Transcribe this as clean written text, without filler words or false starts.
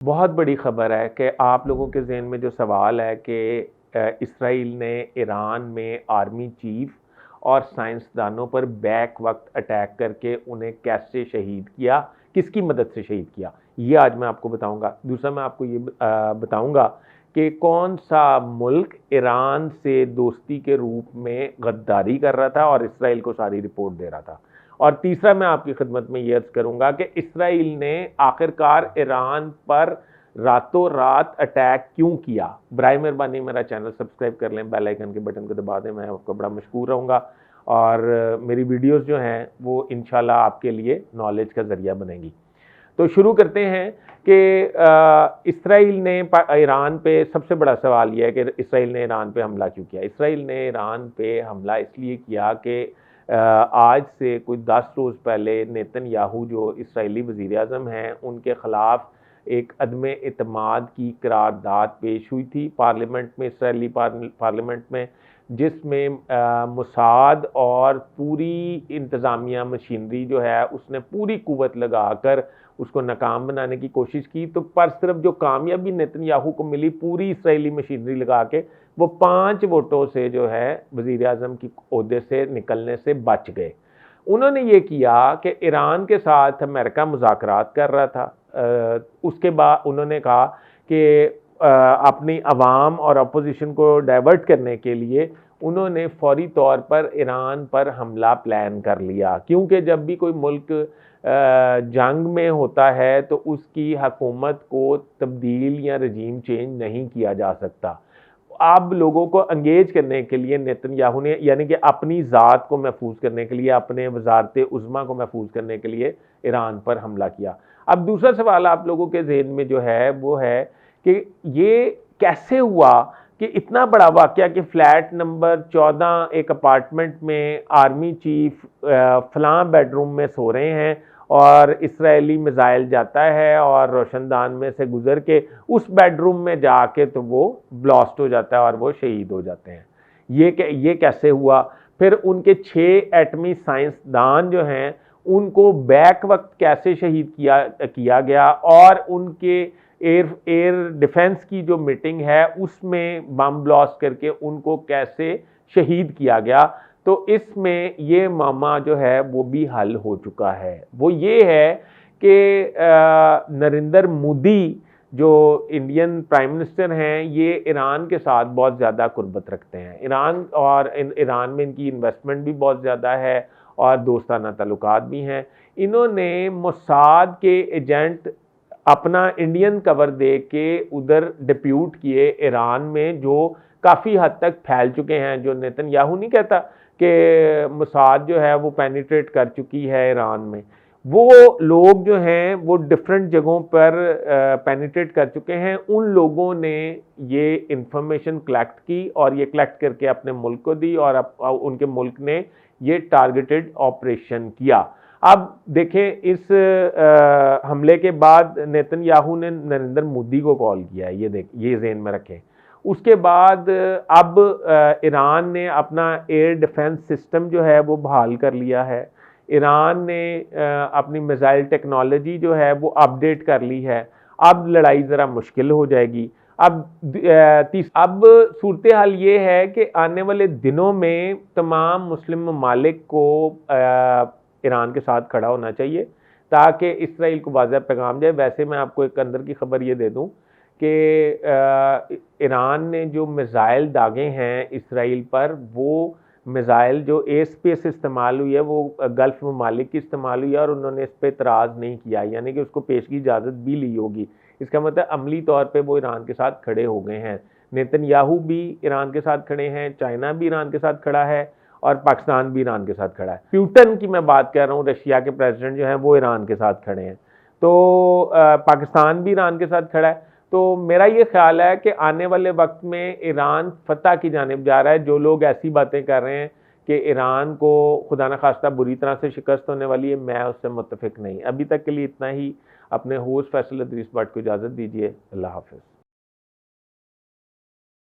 बहुत बड़ी ख़बर है कि आप लोगों के ज़हन में जो सवाल है कि इसराइल ने ईरान में आर्मी चीफ और साइंसदानों पर बैक वक्त अटैक करके उन्हें कैसे शहीद किया, किसकी मदद से शहीद किया, ये आज मैं आपको बताऊंगा। दूसरा मैं आपको ये बताऊंगा कि कौन सा मुल्क ईरान से दोस्ती के रूप में गद्दारी कर रहा था और इसराइल को सारी रिपोर्ट दे रहा था। और तीसरा मैं आपकी खिदमत में ये अर्ज करूंगा कि इसराइल ने आखिरकार ईरान पर रातों रात अटैक क्यों किया। बराए मेहरबानी मेरा चैनल सब्सक्राइब कर लें, बेल आइकन के बटन को दबा दें, मैं आपको बड़ा मशकूर रहूँगा। और मेरी वीडियोस जो हैं वो इंशाल्लाह आपके लिए नॉलेज का ज़रिया बनेगी। तो शुरू करते हैं कि इसराइल ने ईरान पे, सबसे बड़ा सवाल यह है कि इसराइल ने ईरान पे हमला क्यों किया। इसराइल ने ईरान पे हमला इसलिए किया कि आज से कोई 10 रोज़ पहले नेतन्याहू जो इसराइली वज़ीर आज़म हैं उनके ख़िलाफ़ एक अदम एतमाद की करारदाद पेश हुई थी पार्लियामेंट में, इसराइली पार्लियामेंट में, जिसमें मोसाद और पूरी इंतज़ामिया मशीनरी जो है उसने पूरी कुव्वत लगाकर उसको नाकाम बनाने की कोशिश की। तो पर सिर्फ जो कामयाबी नेतन्याहू को मिली पूरी इसराइली मशीनरी लगा के, वो 5 वोटों से जो है वज़ीर आज़म की ओहदे से निकलने से बच गए। उन्होंने ये किया कि ईरान के साथ अमेरिका मुज़ाकरात कर रहा था। उसके बाद उन्होंने कहा कि अपनी अवाम और अपोजिशन को डाइवर्ट करने के लिए उन्होंने फौरी तौर पर ईरान पर हमला प्लान कर लिया, क्योंकि जब भी कोई मुल्क जंग में होता है तो उसकी हुकूमत को तब्दील या रजीम चेंज नहीं किया जा सकता। अब लोगों को अंगेज करने के लिए नेतन्याहू ने, यानी कि अपनी ज़ात को महफूज करने के लिए, अपने वजारत उज़्मा को महफूज करने के लिए ईरान पर हमला किया। अब दूसरा सवाल आप लोगों के ज़हन में जो है वो है कि ये कैसे हुआ कि इतना बड़ा वाक़या कि फ्लैट नंबर 14 एक अपार्टमेंट में आर्मी चीफ फलां बेडरूम में सो रहे हैं और इसराइली मिसाइल जाता है और रोशनदान में से गुजर के उस बेडरूम में जाके तो वो ब्लास्ट हो जाता है और वो शहीद हो जाते हैं। ये कैसे हुआ। फिर उनके 6 एटमी साइंसदान जो हैं उनको बैक वक्त कैसे शहीद किया गया, और उनके एयर डिफेंस की जो मीटिंग है उसमें बम ब्लास्ट करके उनको कैसे शहीद किया गया। तो इसमें ये मामा जो है वो भी हल हो चुका है। वो ये है कि नरेंद्र मोदी जो इंडियन प्राइम मिनिस्टर हैं, ये ईरान के साथ बहुत ज़्यादा कुर्बत रखते हैं। ईरान में इनकी इन्वेस्टमेंट भी बहुत ज़्यादा है और दोस्ताना ताल्लुकात भी हैं। इन्होंने मोसाद के एजेंट अपना इंडियन कवर दे के उधर डिप्यूट किए ईरान में, जो काफ़ी हद तक फैल चुके हैं। जो नेतन्याहू नहीं कहता कि मोसाद जो है वो पेनिट्रेट कर चुकी है ईरान में, वो लोग जो हैं वो डिफरेंट जगहों पर पेनिट्रेट कर चुके हैं। उन लोगों ने ये इंफॉर्मेशन कलेक्ट की और ये कलेक्ट करके अपने मुल्क को दी और उनके मुल्क ने ये टारगेटेड ऑपरेशन किया। अब देखें, इस हमले के बाद नेतन्याहू ने नरेंद्र मोदी को कॉल किया है, ये ज़हन में रखें। उसके बाद अब ईरान ने अपना एयर डिफेंस सिस्टम जो है वो बहाल कर लिया है। ईरान ने अपनी मिसाइल टेक्नोलॉजी जो है वो अपडेट कर ली है। अब लड़ाई ज़रा मुश्किल हो जाएगी। अब सूरत हाल ये है कि आने वाले दिनों में तमाम मुस्लिम ममालिक को ईरान के साथ खड़ा होना चाहिए ताकि इसराइल को वाज़ेह पैगाम जाए। वैसे मैं आपको एक अंदर की खबर ये दे दूं कि ईरान ने जो मिसाइल दागे हैं इसराइल पर, वो मिसाइल जो एयर स्पेस इस्तेमाल हुई है वो गल्फ़ ममालिक की इस्तेमाल हुई है और उन्होंने इस पर इतराज़ नहीं किया, यानी कि उसको पेश की इजाज़त भी ली होगी। इसका मतलब अमली तौर पे वो ईरान के साथ खड़े हो गए हैं। नेतन्याहू भी ईरान के साथ खड़े हैं, चाइना भी ईरान के साथ खड़ा है और पाकिस्तान भी ईरान के साथ खड़ा है। पुतिन की मैं बात कर रहा हूँ, रशिया के प्रेसिडेंट जो हैं वो ईरान के साथ खड़े हैं। तो पाकिस्तान भी ईरान के साथ खड़ा है। तो मेरा ये ख्याल है कि आने वाले वक्त में ईरान फतह की जानिब जा रहा है। जो लोग ऐसी बातें कर रहे हैं कि ईरान को खुदा न खास्ता बुरी तरह से शिकस्त होने वाली है, मैं उससे मुत्तफिक नहीं। अभी तक के लिए इतना ही। अपने होस्ट फैसल इदरीस भट्ट को इजाज़त दीजिए। अल्लाह हाफ़िज़।